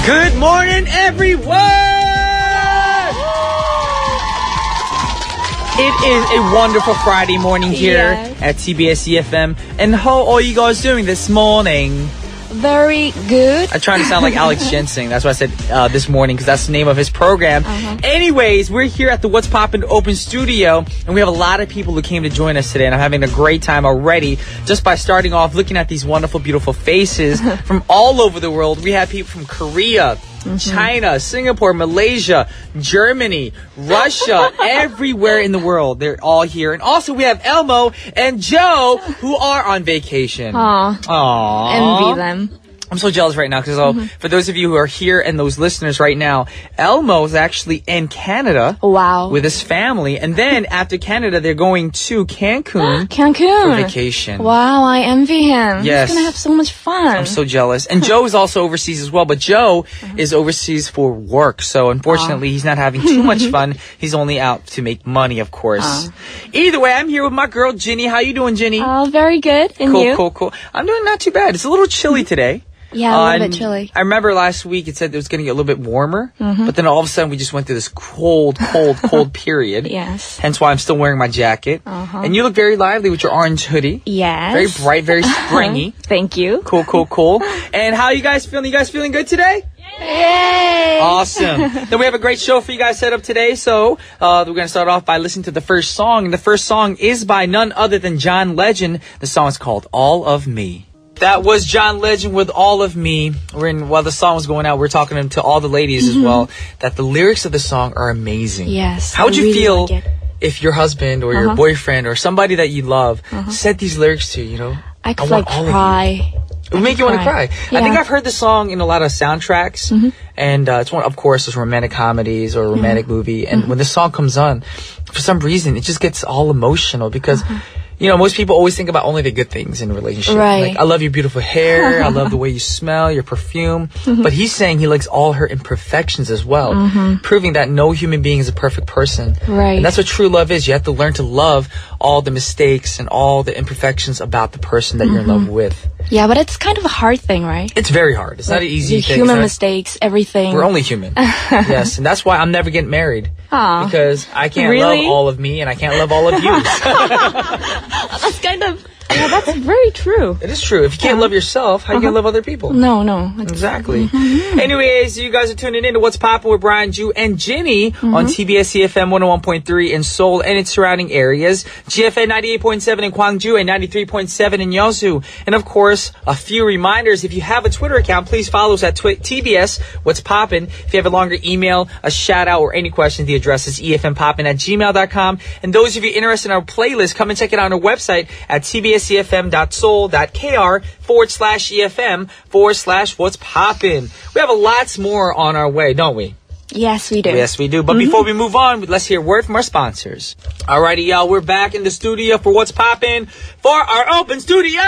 Good morning, everyone! It is a wonderful Friday morning here at TBS efm. And how are you guys doing this morning? Very good. I'm trying to sound like Alex Jensen. That's why I said this morning, because that's the name of his program. Anyways, we're here at the What's Poppin' Open Studio, and we have a lot of people who came to join us today, and I'm having a great time already just by starting off looking at these wonderful, beautiful faces from all over the world. We have people from Korea, China, Singapore, Malaysia, Germany, Russia, everywhere in the world. They're all here. And also we have Elmo and Joe who are on vacation. Aww. Envy them. I'm so jealous right now because for those of you who are here and those listeners right now, Elmo is actually in Canada. Wow. With his family. And then after Canada, they're going to Cancun. Cancun. For vacation. Wow, I envy him. Yes. He's going to have so much fun. I'm so jealous. And Joe is also overseas as well, but Joe is overseas for work. So unfortunately, he's not having too much fun. He's only out to make money, of course. Either way, I'm here with my girl, Ginny. How you doing, Ginny? Oh, very good. And you? Cool. I'm doing not too bad. It's a little chilly today. Yeah, a little bit chilly. I remember last week it said it was going to get a little bit warmer, but then all of a sudden we just went through this cold period. Yes. Hence why I'm still wearing my jacket. And you look very lively with your orange hoodie. Yes. Very bright, very springy. Thank you. Cool. And how you guys feeling? You guys feeling good today? Yay! Awesome. Then we have a great show for you guys set up today. So we're going to start off by listening to the first song. And the first song is by none other than John Legend. The song is called All of Me. That was John Legend with All of Me. While the song was going out, we're talking to all the ladies as well, that the lyrics of the song are amazing. Yes. How would you really feel like if your husband or your boyfriend or somebody that you love said these lyrics to you, know? I could cry. It would make you want to cry. Yeah. I think I've heard the song in a lot of soundtracks, and it's one, of course, those romantic comedies or a romantic movie. And when the song comes on, for some reason, it just gets all emotional because... You know, most people always think about only the good things in a relationship. Right. Like, I love your beautiful hair. I love the way you smell, your perfume. But he's saying he likes all her imperfections as well, proving that no human being is a perfect person. Right. And that's what true love is. You have to learn to love all the mistakes and all the imperfections about the person that you're in love with. Yeah, but it's kind of a hard thing, right? It's very hard. It's not an easy thing. Human mistakes, everything. We're only human. Yes, and that's why I'm never getting married. Aww. Because I can't love all of me and I can't love all of you. That's kind of... Yeah, that's very true. It is true. If you can't love yourself, how are you going to love other people? No. Exactly. Anyways, you guys are tuning in to What's Poppin' with Brian, Ju, and Ginny on TBS efm 101.3 in Seoul and its surrounding areas, GFN 98.7 in Gwangju and 93.7 in Yeosu. And of course, a few reminders. If you have a Twitter account, please follow us at TBS What's Poppin'. If you have a longer email, a shout out, or any questions, the address is efmpoppin@gmail.com. And those of you interested in our playlist, come and check it out on our website at tbsefm.soul.kr/EFM/What's Poppin'. We have a lots more on our way, don't we? Yes, we do. Yes, we do. But before we move on, let's hear a word from our sponsors. Alrighty, y'all. We're back in the studio for What's Poppin' for our open studio!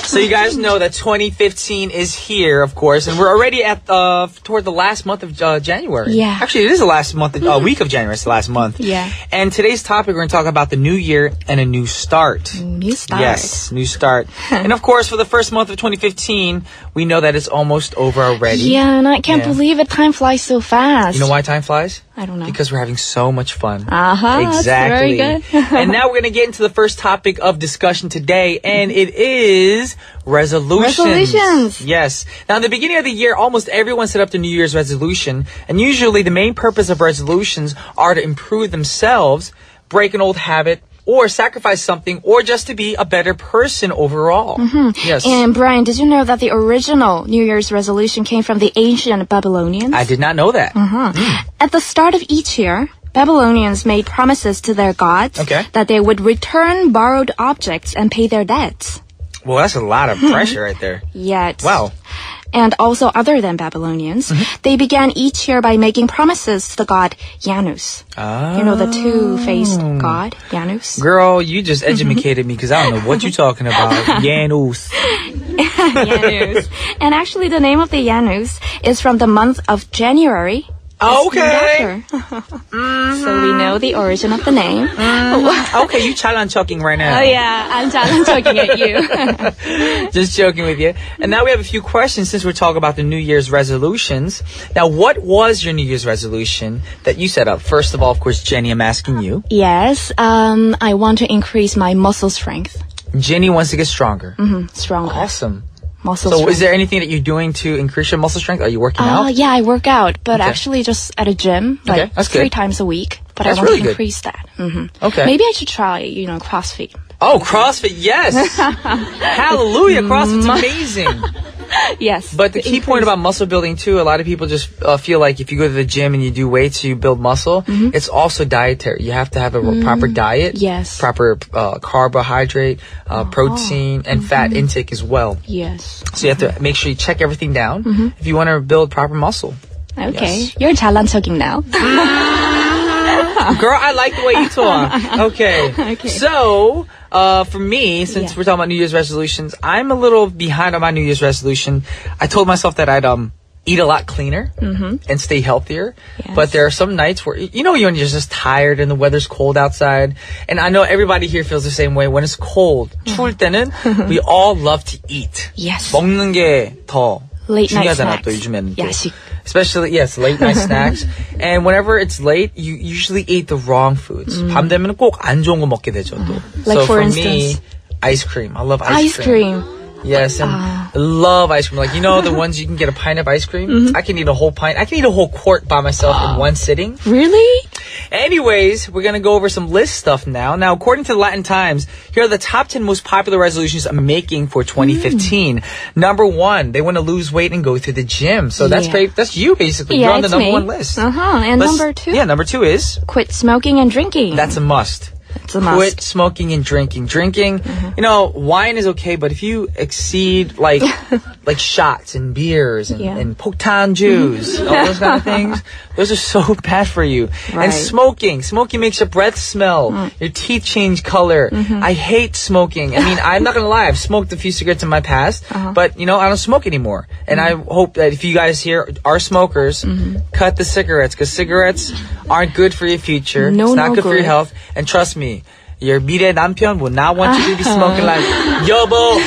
So you guys know that 2015 is here, of course, and we're already at toward the last month of January. Yeah. Actually, it is the last month, week of January. It's the last month. Yeah. And today's topic, we're going to talk about the new year and a new start. New start. Yes, new start. And of course, for the first month of 2015, we know that it's almost over already. Yeah, and I can't believe it. Time flies so fast. You know why time flies? I don't know. Because we're having so much fun. Exactly. That's very good. And now we're going to get into the first topic of discussion today, and it is resolutions. Yes. Now, in the beginning of the year, almost everyone set up their New Year's resolution, and usually the main purpose of resolutions are to improve themselves, break an old habit, or sacrifice something, or just to be a better person overall. Yes. And Brian, did you know that the original New Year's resolution came from the ancient Babylonians? I did not know that. At the start of each year, Babylonians made promises to their gods that they would return borrowed objects and pay their debts. Well, that's a lot of pressure right there. Yet. Wow. And also other than Babylonians, they began each year by making promises to the god Janus. You know, the two-faced god, Janus? Girl, you just educated me because I don't know what you're talking about. Janus. Janus. And actually, the name of the Janus is from the month of January, Oh, okay. So we know the origin of the name. Okay, you challenge choking right now. Oh yeah, I'm talking at you. Just joking with you. And now we have a few questions since we're talking about the New Year's resolutions. Now, what was your New Year's resolution that you set up? First of all, of course, Jenny, I'm asking you. Yes, I want to increase my muscle strength. Jenny wants to get stronger. Stronger. Awesome. Muscle So strength. is there anything that you're doing to increase your muscle strength? Are you working out? Yeah, I work out, but Okay. actually just at a gym, Okay, like that's 3 good. times a week. But That's I want really to good. increase that. Okay. Maybe I should try, CrossFit. Oh, CrossFit, yes. Hallelujah, CrossFit's amazing. Yes. But the key point about muscle building, too, a lot of people just feel like if you go to the gym and you do weights, you build muscle. It's also dietary. You have to have a proper diet. Yes. Proper carbohydrate, protein, and fat intake as well. Yes. So you have to make sure you check everything down if you want to build proper muscle. Okay. Yes. You're talking now. Girl, I like the way you talk. Okay. So, for me, since we're talking about New Year's resolutions, I'm a little behind on my New Year's resolution. I told myself that I'd eat a lot cleaner and stay healthier. Yes. But there are some nights where, when you're just tired and the weather's cold outside. And I know everybody here feels the same way. When it's cold, 추울 때는 we all love to eat. Yes. 먹는 게 더 Late night 중요하잖아, snacks. 또 요즘에는 또. 야식. Especially, yes, late night snacks. And whenever it's late, you usually eat the wrong foods. 밤 되면 꼭 안 좋은 거 먹게 되죠, 또. Like so for me, instance? ice cream. I love Ice cream. Yes, and I love ice cream. Like, the ones you can get a pint of ice cream? I can eat a whole pint. I can eat a whole quart by myself in one sitting. Really? Anyways, we're going to go over some list stuff now. Now, according to the Latin Times, here are the top 10 most popular resolutions I'm making for 2015. Number 1, they want to lose weight and go to the gym. So that's great. That's you, basically. You're on the it's number me. 1 list. And number 2? Yeah, number 2 is? Quit smoking and drinking. That's a must. It's a must. Quit smoking and drinking. Drinking, wine is okay, but if you exceed like shots and beers and 폭탄 juice, all those kind of things, those are so bad for you. Right. And smoking makes your breath smell, your teeth change color. I hate smoking. I mean, I'm not gonna lie, I've smoked a few cigarettes in my past, but I don't smoke anymore. And I hope that if you guys here are smokers, cut the cigarettes, because cigarettes aren't good for your future. No, it's not good for your good. health. And trust me, your 미래 남편 will not want you to be smoking like, 여보.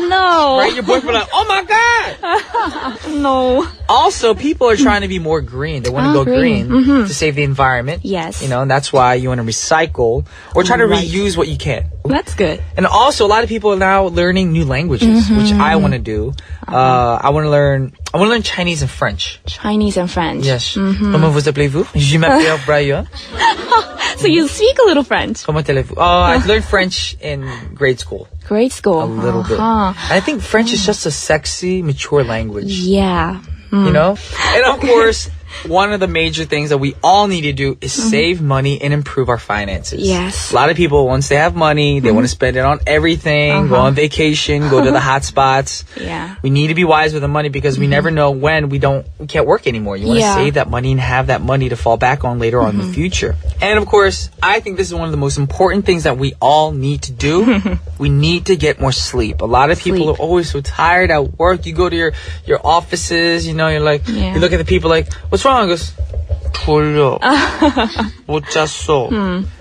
No. Right? Your boyfriend like, oh my God. No. Also, people are trying to be more green. They want to go green to save the environment. Yes. And that's why you want to recycle or try to reuse what you can. That's good. And also, a lot of people are now learning new languages, which I want to do. I want to learn Chinese and French. Chinese and French. Yes. Comment vous appelez-vous? Je m'appelle Brian. So you speak a little French. Comment allez-vous? I learned French in grade school. Grade school. A little bit. I think French is just a sexy, mature language. Yeah. And of course, one of the major things that we all need to do is save money and improve our finances. Yes. A lot of people, once they have money, they want to spend it on everything, go on vacation, go to the hot spots. Yeah. We need to be wise with the money because we never know when we can't work anymore. You want to save that money and have that money to fall back on later on in the future. And of course, I think this is one of the most important things that we all need to do. We need to get more sleep. A lot of people are always so tired at work. You go to your offices, you're like, you look at the people like, what's wrong? He goes, 졸려. 못 잤어.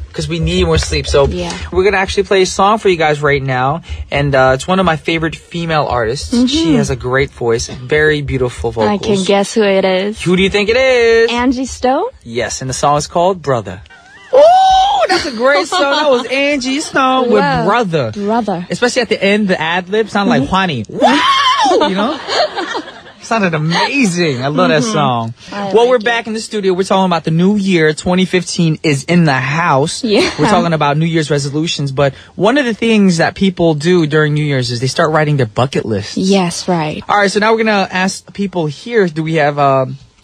Because we need more sleep. So we're going to actually play a song for you guys right now. And it's one of my favorite female artists. She has a great voice, very beautiful vocals. I can guess who it is. Who do you think it is? Angie Stone? Yes, and the song is called Brother. Oh, that's a great song. That was Angie Stone with Brother. Brother. Especially at the end, the ad-lib sounded like Juani. Wow! Sounded amazing. I love that song. We're back in the studio. We're talking about the new year. 2015 is in the house. Yeah. We're talking about New Year's resolutions. But one of the things that people do during New Year's is they start writing their bucket lists. Yes, right. All right, so now we're going to ask people here, do we have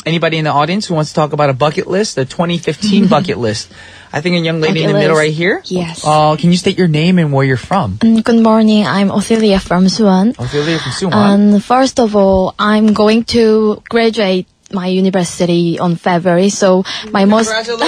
anybody in the audience who wants to talk about a bucket list, the 2015 bucket list? I think a young lady in the middle right here. Yes. Can you state your name and where you're from? Good morning. I'm Ophelia from Suwon. Ophelia from Suwon. First of all, I'm going to graduate my university on February. So my Congratulations.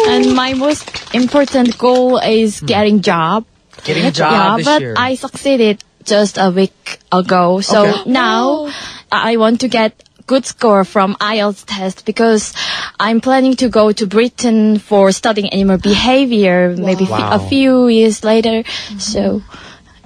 And my most important goal is getting job. Getting a job this year. But I succeeded just a week ago. So now I want to get good score from IELTS test because I'm planning to go to Britain for studying animal behavior maybe a few years later. So.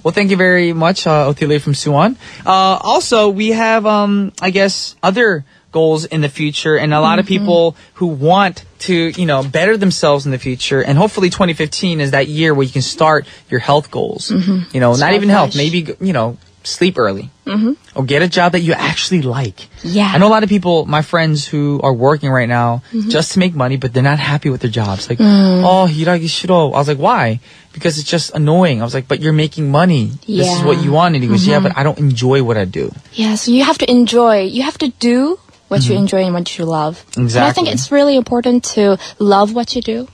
Well, thank you very much, Ottilie from Suwon. Also, we have, I guess, other goals in the future and a lot of people who want to, better themselves in the future. And hopefully 2015 is that year where you can start your health goals. Not even health, maybe, sleep early or get a job that you actually like. Yeah. I know a lot of people, my friends who are working right now just to make money, but they're not happy with their jobs. Like, 일하기 싫어. I was like, why? Because it's just annoying. I was like, but you're making money. Yeah. This is what you want. And he goes, yeah, but I don't enjoy what I do. Yeah, so you have to enjoy. You have to do what you enjoy and what you love. Exactly. And I think it's really important to love what you do.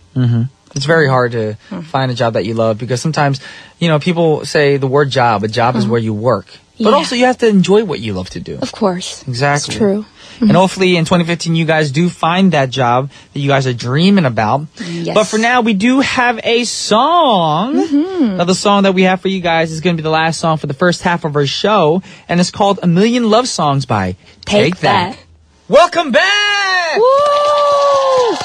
It's very hard to find a job that you love because sometimes, people say the word job. A job is where you work. But also you have to enjoy what you love to do. Of course. Exactly. It's true. And hopefully in 2015 you guys do find that job that you guys are dreaming about. Yes. But for now we do have a song. Now the song that we have for you guys is going to be the last song for the first half of our show. And it's called A Million Love Songs by Take That. Welcome back! Woo!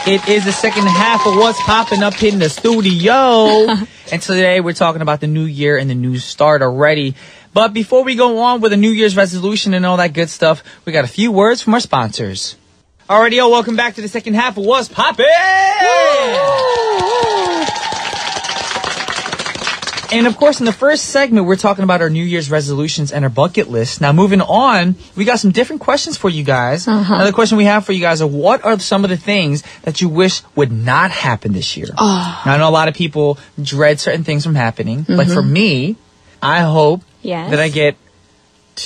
It is the second half of What's Poppin' up in the studio. And today we're talking about the new year and the new start already. But before we go on with a New Year's resolution and all that good stuff, we got a few words from our sponsors. Alrighty, welcome back to the second half of What's Poppin'! And of course, in the first segment, we're talking about our New Year's resolutions and our bucket list. Now, moving on, we got some different questions for you guys. Another question we have for you guys are, what are some of the things that you wish would not happen this year? Now, I know a lot of people dread certain things from happening. Like for me, I hope that I get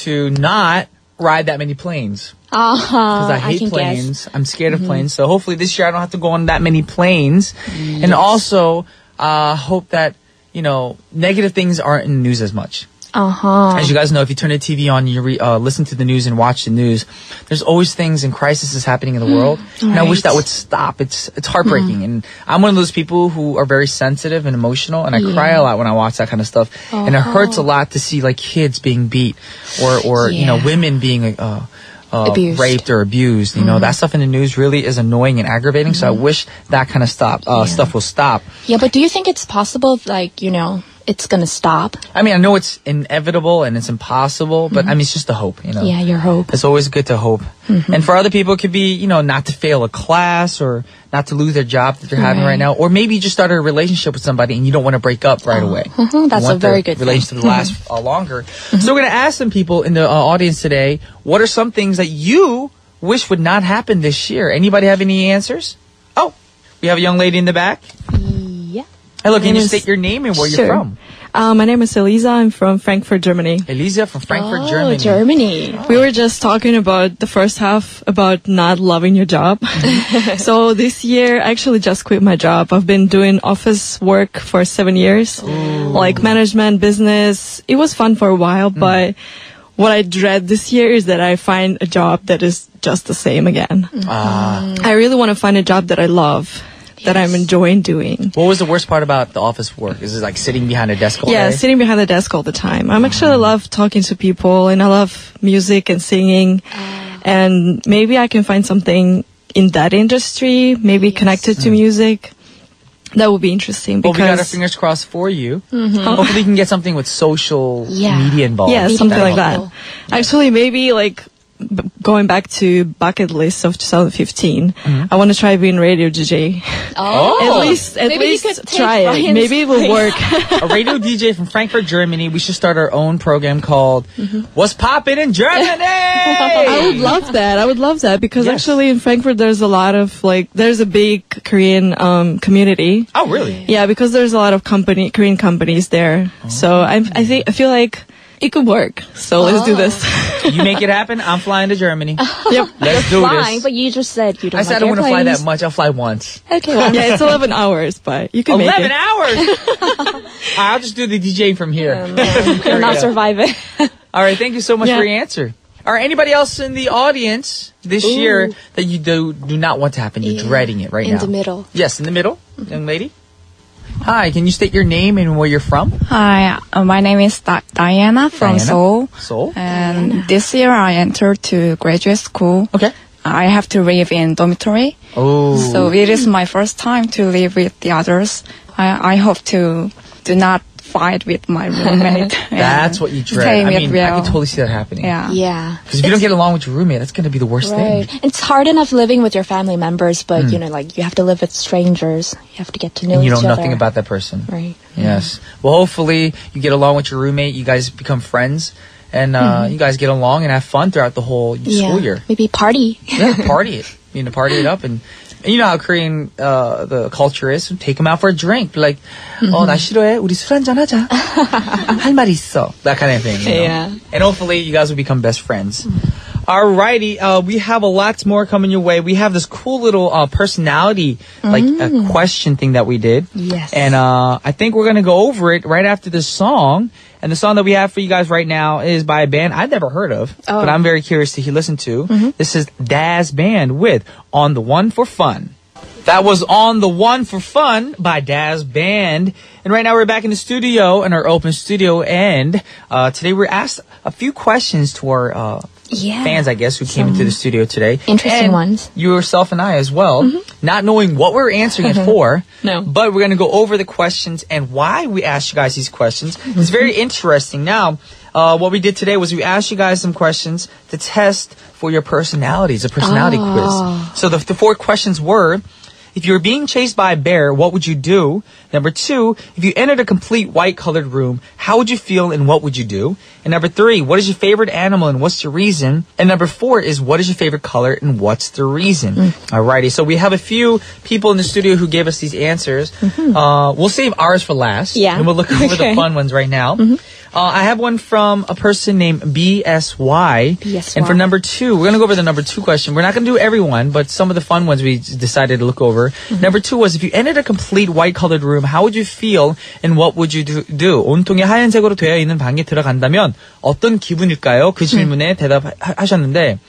to not ride that many planes. Because I hate planes. I'm scared of planes. So hopefully this year I don't have to go on that many planes. Yes. And also, hope that negative things aren't in the news as much. As you guys know, if you turn the TV on, you listen to the news and watch the news, there's always things and crises happening in the world. And I wish that would stop. It's heartbreaking. And I'm one of those people who are very sensitive and emotional, and I cry a lot when I watch that kind of stuff. And it hurts a lot to see like kids being beat or women being raped or abused. That stuff in the news really is annoying and aggravating. So I wish that kind of stuff will stop. Yeah, but do you think it's possible, it's going to stop? I mean, I know it's inevitable and it's impossible, but I mean, it's just a hope, Yeah, your hope. It's always good to hope. And for other people, it could be, not to fail a class or not to lose their job that they're having right now. Or maybe you just started a relationship with somebody and you don't want to break up right away. That's a very good relationship to last longer. So we're going to ask some people in the audience today, what are some things that you wish would not happen this year? Anybody have any answers? Oh, we have a young lady in the back. Yeah. Hello, can you state your name and where you're from? My name is Elisa. I'm from Frankfurt, Germany. Elisa from Frankfurt, Germany. Germany. We were just talking about the first half about not loving your job. So this year, I actually just quit my job. I've been doing office work for 7 years, like management, business. It was fun for a while, but what I dread this year is that I find a job that is just the same again. I really want to find a job that I love. That I'm enjoying doing. What was the worst part about the office work? Is it like sitting behind a desk all day? Yeah, sitting behind the desk all the time. I love talking to people and I love music and singing. And maybe I can find something in that industry, maybe connected to music. That would be interesting. Well, we got our fingers crossed for you. Hopefully you can get something with social media involved. Yeah, something like that. Actually, maybe going back to bucket list of 2015, I want to try being radio DJ. At least try it. Maybe it will work. A radio DJ from Frankfurt, Germany. We should start our own program called What's Poppin' in Germany? I would love that because actually in Frankfurt there's a lot of there's a big Korean community. Oh, really? Yeah, because there's a lot of Korean companies there. So I feel like it could work. So let's do this. You make it happen. I'm flying to Germany. Yep. Let's do this. But you just said you don't I said I don't want to fly that much. I'll fly once. Okay. Well, yeah, it's 11 hours, but you can make it. 11 hours? I'll just do the DJ from here. You'll not survive it. All right. Thank you so much for your answer. All right. Anybody else in the audience this year that you do not want to happen? You're dreading it right now. In the middle. Yes, in the middle. Young lady. Hi, can you state your name and where you're from? Hi, my name is Diana from Seoul. Seoul. And this year I entered to graduate school. Okay. I have to live in dormitory. Oh. So it is my first time to live with the others. I hope to do not fight with my roommate. That's what you dread. I mean, I can totally see that happening. Yeah. Because if you don't get along with your roommate, that's going to be the worst thing. It's hard enough living with your family members, but you know, like you have to live with strangers. You have to get to know each other. You know nothing about that person. Right. Yes. Well, hopefully you get along with your roommate. You guys become friends. And you guys get along and have fun throughout the whole school year. Maybe party. Yeah, party it. You know, party it up. And you know how Korean the culture is. Take them out for a drink. Like, 나 싫어해. 우리 술 한잔 하자. 할 말 있어. That kind of thing. You know? Yeah. And hopefully you guys will become best friends. Alrighty, we have a lot more coming your way. We have this cool little personality like a question thing that we did. Yes. And I think we're gonna go over it right after this song. And the song that we have for you guys right now is by a band I've never heard of, but I'm very curious to listen to. This is Daz Band with On the One for Fun. That was On the One for Fun by Daz Band. And right now we're back in the studio, in our open studio. And today we're asked a few questions to our fans, I guess, who came into the studio today. Interesting ones. Yourself and I as well. Not knowing what we're answering it for. No. But we're going to go over the questions and why we asked you guys these questions. It's very interesting. Now, what we did today was we asked you guys some questions to test for your personalities, a personality quiz. So the 4 questions were, if you were being chased by a bear, what would you do? Number 2, if you entered a complete white-colored room, how would you feel and what would you do? And number 3, what is your favorite animal and what's the reason? And number 4 is, what is your favorite color and what's the reason? Alrighty, so we have a few people in the studio who gave us these answers. We'll save ours for last. Yeah. And we'll look over the fun ones right now. I have one from a person named BSY. BSY. And for number 2, we're going to go over the number 2 question. We're not going to do everyone, but some of the fun ones we decided to look over. Number 2 was, if you entered a complete white-colored room, how would you feel and what would you do? 온통이 하얀색으로 되어 있는 방에 들어간다면 어떤 기분일까요? 그 질문에 대답하셨는데,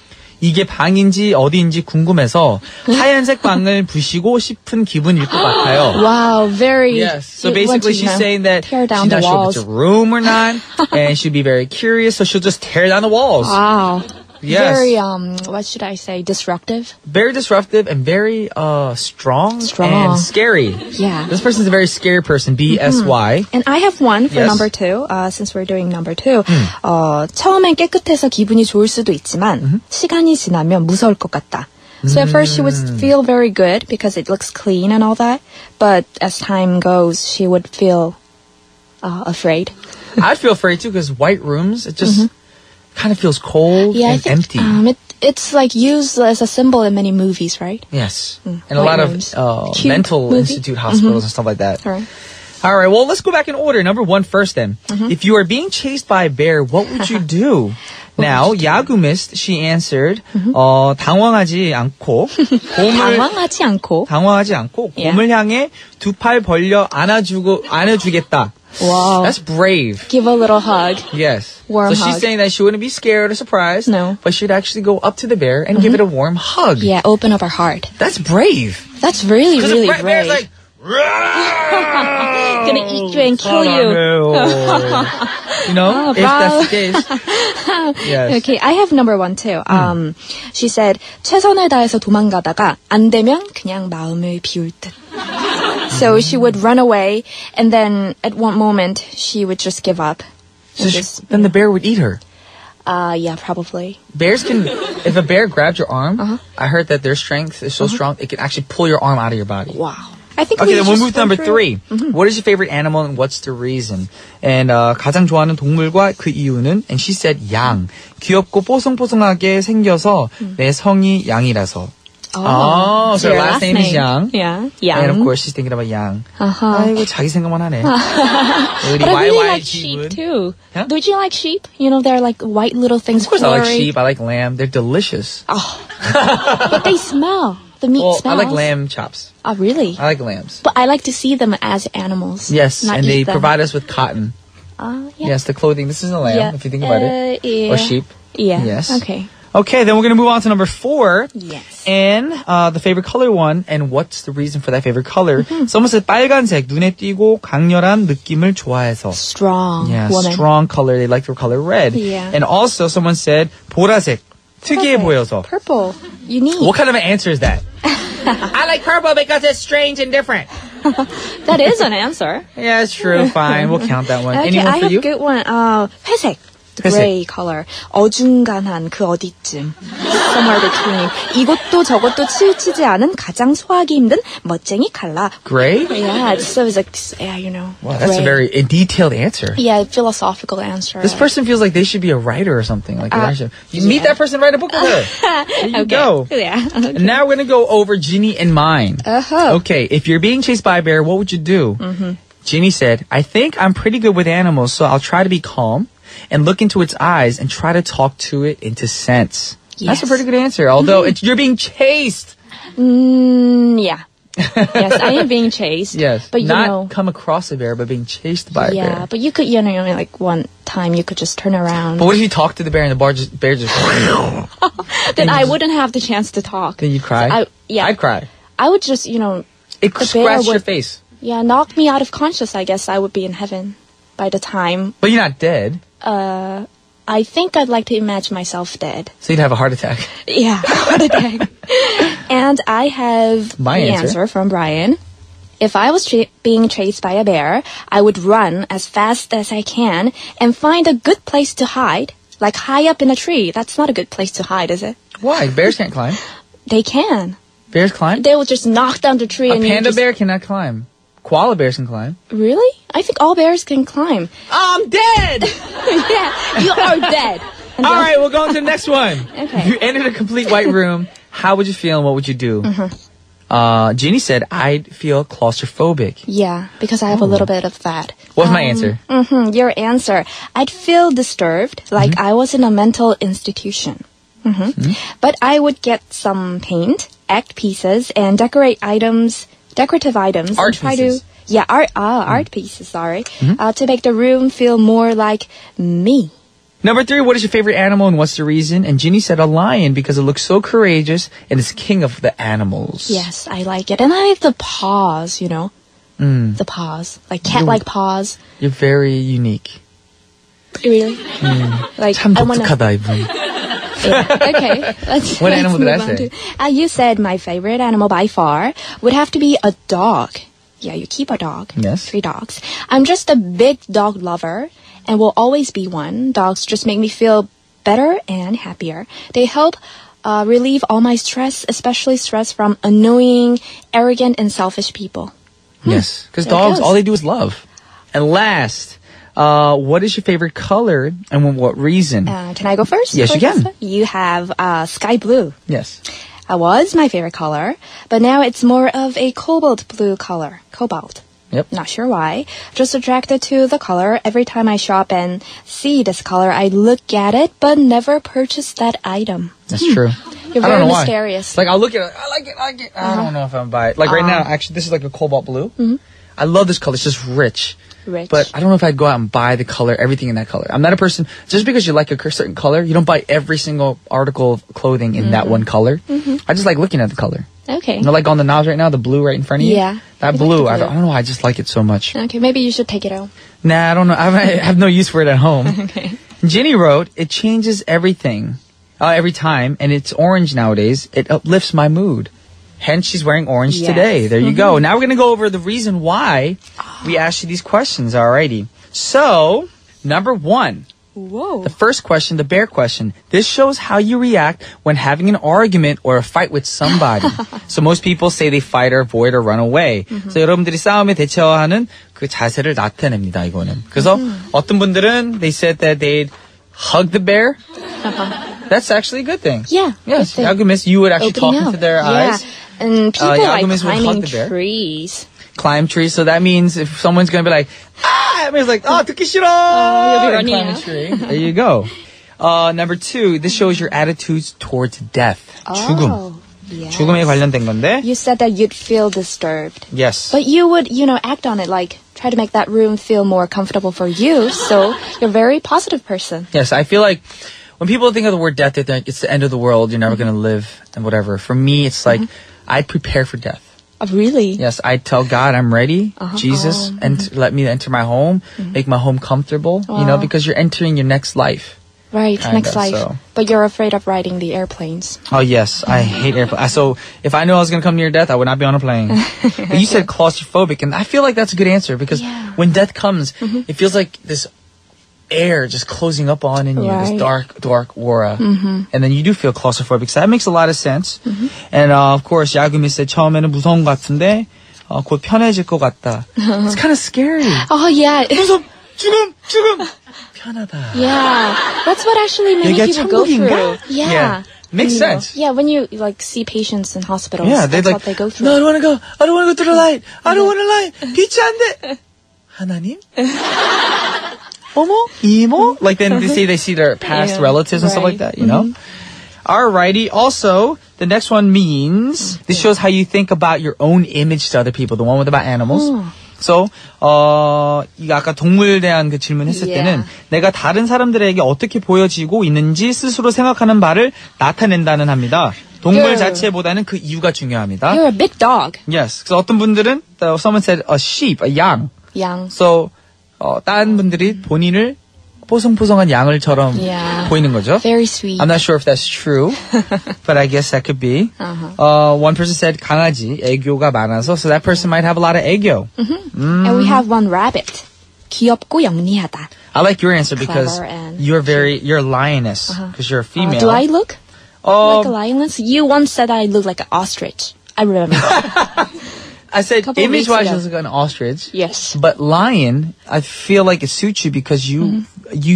이게 방인지 어디인지 궁금해서 하얀색 방을 부시고 싶은 기분일 것 같아요. Wow, very. Yes. So basically she's saying that she's not sure if it's a room or not, and she'd be very curious, so she'll just tear down the walls. Wow. Yes. Very, what should I say, disruptive? Very disruptive and very strong and scary. Yeah. This person's a very scary person, BSY. And I have one for number 2, since we're doing number 2. 처음엔 깨끗해서 기분이 좋을 수도 있지만 시간이 지나면 무서울 것 같다. So at first she would feel very good because it looks clean and all that, but as time goes, she would feel afraid. I'd feel afraid too because white rooms, it just kind of feels cold and empty. It's like used as a symbol in many movies, right? Yes. And a lot of mental institute hospitals and stuff like that. All right, well, let's go back in order. Number 1 first then. If you are being chased by a bear, what would you do? Now, Yagu missed. She answered, 당황하지 않고 곰을 향해 2 팔 벌려 안아주겠다. Wow. That's brave. Give a little hug. Yes. Warm so hug. she's saying that she wouldn't be scared or surprised. No. But she'd actually go up to the bear and give it a warm hug. Yeah, open up her heart. That's brave. That's really, really brave. Bear's like, gonna eat you and kill you. You know, if that's the case. Yes. Okay, I have number 1 too. She said, 최선을 다해서 도망가다가 안 되면 그냥 마음을 비울 듯. So she would run away, and then at one moment she would just give up. So then the bear would eat her. Yeah, probably. Bears can, if a bear grabs your arm, I heard that their strength is so strong, it can actually pull your arm out of your body. Wow. I think okay, then we'll move to number 3. What is your favorite animal and what's the reason? And 가장 좋아하는 동물과 그 이유는? And she said 양. 귀엽고 뽀송뽀송하게 생겨서 내 성이 양이라서. Oh, so her last name is Yang. Yeah, Yang. And of course, she's thinking about Yang. 아이고, 자기 생각만 하네. But I really like sheep too. Huh? Don't you like sheep? You know, they're like white little things. Of course, I like sheep. I like lamb. They're delicious. Oh, but they smell. The meat smells. I like lamb chops. Oh, really? I like lambs. But I like to see them as animals. Yes, not and they eat them. provide us with cotton. Yeah. Yes, the clothing. This is a lamb, if you think about it. Yeah. Or sheep. Yeah. Yes. Okay. Okay, then we're going to move on to number 4. Yes. And the favorite color one. And what's the reason for that favorite color? Someone said 빨간색, 눈에 띄고 강렬한 느낌을 좋아해서. Strong Yeah, woman. strong color. They like the color red. Yeah. And also someone said 보라색, 특이해 보여서. Purple. Unique. What kind of an answer is that? I like purple because it's strange and different. That is an answer. Yeah, it's true. Fine. We'll count that one. Okay, Anyone I for have you? a good one. 회색. The 회색. gray color. 어중간한 그 어디쯤. Somewhere between. 이것도 저것도 치우치지 않은 가장 소화하기 힘든 멋쟁이 컬러. Gray? Yeah, so it's like, yeah, you know. Wow, that's a gray. very detailed answer. Yeah, philosophical answer. This person feels like they should be a writer or something. Like you meet yeah. that person, write a book with her. There you go. Yeah. Okay. And now we're going to go over Ginny and mine. Uh-huh. Okay, if you're being chased by a bear, what would you do? Ginny said, I think I'm pretty good with animals, so I'll try to be calm and look into its eyes and try to talk to it into sense. Yes. That's a pretty good answer, although you're being chased. Yeah. Yes, I am being chased. Yes, but you not know, come across a bear, but being chased by a yeah, bear. but you could, you know, like one time you could just turn around. But what if you talk to the bear and the bear just Then I wouldn't have the chance to talk. Then you'd cry? So I'd cry. I would just, you know, It the bear scratched your would- face. yeah, knock me out of conscious. I guess I would be in heaven by the time. But you're not dead, I think I'd like to imagine myself dead. so you'd have a heart attack. Yeah, heart attack. And I have My the answer. from Brian. If I was being chased by a bear, I would run as fast as I can and find a good place to hide, like high up in a tree. That's not a good place to hide, is it? Why? Bears can't climb. They can. Bears climb? They will just knock down the tree A and you panda just... bear cannot climb. Koala bears can climb. Really? I think all bears can climb. I'm dead! Yeah, you are dead. And All then- right, we'll go on to the next one. Okay. If you entered a complete white room, how would you feel and what would you do? Jeannie said, I'd feel claustrophobic. Yeah, because I have a little bit of that. What's my answer? Your answer. I'd feel disturbed, like I was in a mental institution. But I would get some paint, act pieces, and decorative items. Art and try pieces. to art pieces. Sorry, to make the room feel more like me. Number 3, what is your favorite animal and what's the reason? And Ginny said a lion because it looks so courageous and is king of the animals. Yes, I like it, and I like the paws. You know, the paws, like cat-like paws. You're very unique. Really, like 참 I wanna. 독특하다, 이분. Okay, let's. What let's animal did move I on say? You said my favorite animal by far would have to be a dog. Yeah, you keep a dog. Yes. 3 dogs. I'm just a big dog lover and will always be one. Dogs just make me feel better and happier. They help relieve all my stress, especially stress from annoying, arrogant, and selfish people. Yes, because There it dogs, goes. all they do is love. And last, what is your favorite color and what reason? Can I go first? Yes, you can. You have sky blue. Yes. Was my favorite color, but now it's more of a cobalt blue color. Cobalt. Yep. Not sure why. Just attracted to the color. Every time I shop and see this color, I look at it, but never purchase that item. That's true. You're I don't very know why. mysterious. Like, I'll look at it. I like it. I don't know if I'm buy it. Like, right now, actually, this is like a cobalt blue. I love this color. It's just rich. Rich. But I don't know if I'd go out and buy the color, everything in that color. I'm not a person, just because you like a certain color, you don't buy every single article of clothing in that one color. I just like looking at the color. Okay. You know, like on the knobs right now, the blue right in front of you? Yeah. That You like blue, the I blue. don't know why, I just like it so much. Okay, maybe you should take it out. Nah, I don't know. I have no use for it at home. Okay. Ginny wrote, it changes everything, every time, and it's orange nowadays. It uplifts my mood. Hence, she's wearing orange Yes. today. There you go. Now we're going to go over the reason why we asked you these questions. Alrighty. So, number 1. Whoa. The first question, the bear question. This shows how you react when having an argument or a fight with somebody. So most people say they fight or avoid or run away. So 여러분들이 싸움에 대처하는 그 자세를 나타냅니다, 이거는. 그래서 어떤 분들은 they said that they'd hug the bear. That's actually a good thing. Yeah. Yes, good thing. Yagumis, you would actually talk Opening into up. their Yeah. eyes. And people like Yagumis would hug climbing the bear. trees. Climb trees. So that means if someone's going to be like, ah, it means like, oh, 듣기 싫어. you'll be and running climb a out. tree. There you go. Number 2, this shows your attitudes towards death. 죽음. Oh, yes. 죽음에 관련된 건데. You said that you'd feel disturbed. Yes. But you would, act on it, like try to make that room feel more comfortable for you. So you're a very positive person. Yes, I feel like when people think of the word death, they think it's the end of the world. You're never going to live and whatever. For me, it's like I prepare for death. Oh, really? Yes, I tell God I'm ready, Jesus, and let me enter my home, make my home comfortable, you know, because you're entering your next life. Right, Kinda, next life. so. But you're afraid of riding the airplanes. Oh, yes, I hate airplanes. So if I knew I was going to come near death, I would not be on a plane. But you said claustrophobic, and I feel like that's a good answer because when death comes, it feels like this air just closing up on in you, this dark aura. And then you do feel claustrophobic. So that makes a lot of sense. And of course, 야금이 said 처음에는 무서운 것 같은데 곧 편해질 것 같다. It's kind of scary. Oh, yeah. 죽음. 편하다. Yeah. That's what actually many people go through. Yeah. Makes sense. Yeah, when you like see patients in hospitals, Yeah, that's like, what they go through. No, I don't want to go. I don't want to go through the light. I don't want to light. 빛이 안 돼. 하나님? 어머? 이모? Like then they see their past relatives and stuff like that, you know? Alrighty. Also, the next one means this shows how you think about your own image to other people. The one with about animals. So, 이거 아까 동물에 대한 그 질문했을 때는 내가 다른 사람들에게 어떻게 보여지고 있는지 스스로 생각하는 바를 나타낸다는 합니다. 동물 자체보다는 그 이유가 중요합니다. You're a big dog. Yes. 그래서 어떤 분들은, someone said a sheep, a 양. 양. So, 다른 분들이 본인을 뽀송뽀송한 양을처럼 보이는 거죠. Very sweet. I'm not sure if that's true, but I guess that could be. One person said 강아지, 애교가 많아서, so that person might have a lot of 애교. And we have one rabbit. 귀엽고 영리하다. I like your answer because you're a lioness, because you're a female. Do I look like a lioness? You once said I look like an ostrich. I remember. I said image-wise, you look like an ostrich. Yes. But lion, I feel like it suits you because you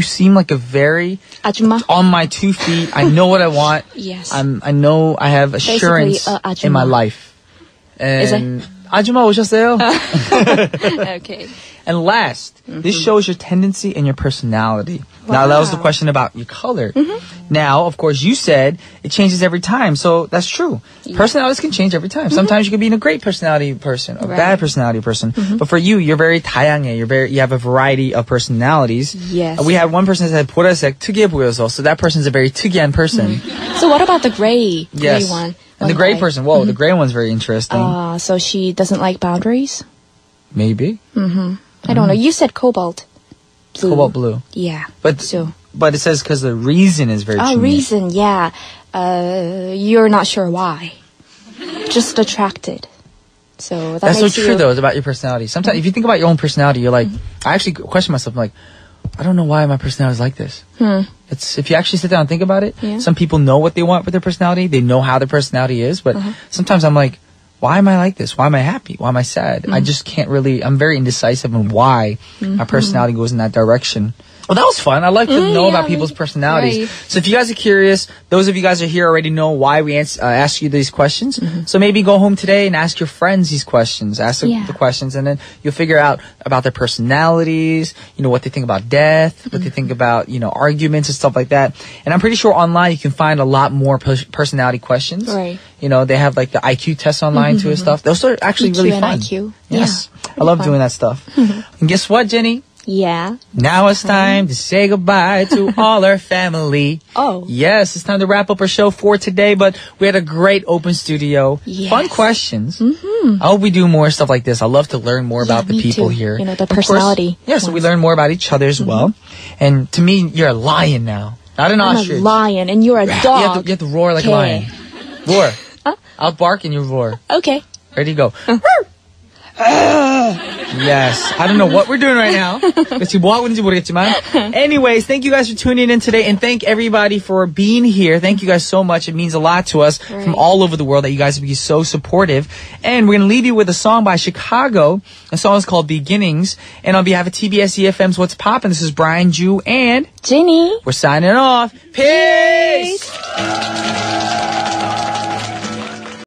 seem like a very 아줌마. On my 2 feet. I know what I want. Yes. I know I have assurance in my life. And Is it? 아줌마 오셨어요? Okay. And last, this shows your tendency and your personality. Now, that was the question about your color. Now, of course, you said it changes every time. So that's true. Personalities can change every time. Sometimes you can be a great personality person, a bad personality person. But for you, you're very 다양해. You have a variety of personalities. Yes. We had one person that said 보라색 특이해 보여서. So that person's a very 특이한 person. So what about the gray one? And the gray person, whoa, the gray one's very interesting. So she doesn't like boundaries? Maybe. I don't know. You said cobalt blue. Cobalt blue. Yeah. But it says because the reason is very 중요해. Reason, yeah. You're not sure why. Just attracted. So that's so true, though. It's about your personality. Sometimes, if you think about your own personality, you're like, I actually question myself. I'm like, I don't know why my personality is like this. It's if you actually sit down and think about it. Some people know what they want with their personality. They know how their personality is. But sometimes I'm like, why am I like this? Why am I happy? Why am I sad? I just can't really. I'm very indecisive on why my personality goes in that direction. Well, that was fun. I like to know about people's personalities. Right. So if you guys are curious, those of you guys are here already know why we ask you these questions. So maybe go home today and ask your friends these questions. Ask them the questions, and then you'll figure out about their personalities, you know, what they think about death, what they think about, you know, arguments and stuff like that. And I'm pretty sure online you can find a lot more personality questions. Right. You know, they have like the IQ tests online too and stuff. Those are actually EQ really and fun. IQ. Yes. I love doing that stuff. And guess what, Jenny? Yeah. Now it's time to say goodbye to all our family. Oh. Yes, it's time to wrap up our show for today, but we had a great open studio. Yes. Fun questions. I hope we do more stuff like this. I love to learn more about the people here. You know, the personality. Yes, so we learn more about each other as well. And to me, you're a lion now, not an ostrich. I'm a lion and you're a dog. You have to roar like a lion. Roar. I'll bark and you roar. Okay. Ready, go. Yes. I don't know what we're doing right now. Anyways, thank you guys for tuning in today, and thank everybody for being here. Thank you guys so much. It means a lot to us from all over the world that you guys be so supportive. And we're going to leave you with a song by Chicago. The song is called Beginnings. And on behalf of TBS efm's What's Poppin', this is Brian, Ju, and Jenny. We're signing off. Peace!